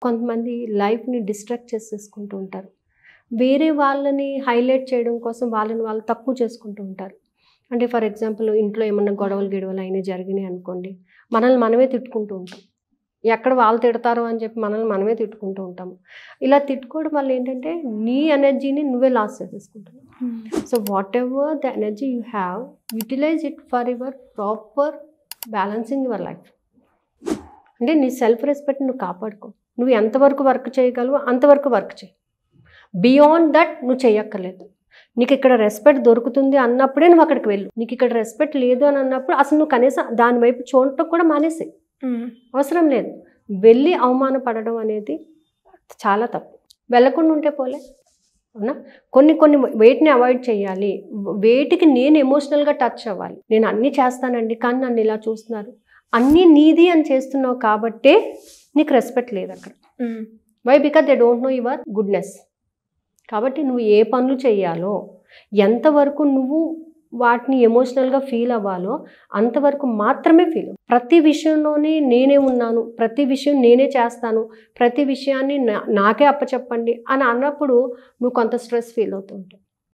కొంతమంది లైఫ్ని డిస్ట్రాక్ట్ చేసేసుకుంటూ ఉంటారు. వేరే వాళ్ళని హైలైట్ చేయడం కోసం వాళ్ళని వాళ్ళు తక్కువ చేసుకుంటూ ఉంటారు. అంటే ఫర్ ఎగ్జాంపుల్ ఇంట్లో ఏమన్నా గొడవలు అయినా జరిగినాయి అనుకోండి, మనల్ని మనమే తిట్టుకుంటూ ఉంటాం. ఎక్కడ వాళ్ళు తిడతారో అని చెప్పి మనల్ని మనమే తిట్టుకుంటూ ఉంటాము. ఇలా తిట్టుకోవడం వల్ల ఏంటంటే నీ ఎనర్జీని నువ్వే లాస్ చేసేసుకుంటావు. So whatever the energy you have, utilise it for your proper balancing your life. అంటే నీ సెల్ఫ్ రెస్పెక్ట్ నువ్వు కాపాడుకో. నువ్వు ఎంతవరకు వర్క్ చేయగలవో అంతవరకు వర్క్ చేయి. బియాండ్ దట్ నువ్వు చేయక్కర్లేదు. నీకు ఇక్కడ రెస్పెక్ట్ దొరుకుతుంది అన్నప్పుడే నువ్వు అక్కడికి వెళ్ళు. నీకు ఇక్కడ రెస్పెక్ట్ లేదు అని అన్నప్పుడు అసలు నువ్వు కనీసం దాని వైపు చూడటం కూడా మానేసే. అవసరం లేదు. వెళ్ళి అవమానపడడం అనేది చాలా తప్పు. వెళ్ళకుండా ఉంటే పోలే, అవునా? కొన్ని వేటిని అవాయిడ్ చేయాలి. వేటికి నేను ఎమోషనల్గా టచ్ అవ్వాలి. నేను అన్నీ చేస్తానండి కానీ నన్ను ఇలా చూస్తున్నారు, అన్నీ నీది అని చేస్తున్నావు కాబట్టే నీకు రెస్పెక్ట్ లేదు అక్కడ. Why? Because they don't know your goodness. కాబట్టి నువ్వు ఏ పనులు చేయాలో, ఎంతవరకు నువ్వు వాటిని ఎమోషనల్గా ఫీల్ అవ్వాలో అంతవరకు మాత్రమే ఫీల్ అవ్వు. ప్రతి విషయంలోనే నేనే ఉన్నాను, ప్రతి విషయం నేనే చేస్తాను, ప్రతి విషయాన్ని నాకే అప్పచెప్పండి అని అన్నప్పుడు నువ్వు కొంత స్ట్రెస్ ఫీల్ అవుతూ ఉంటావు.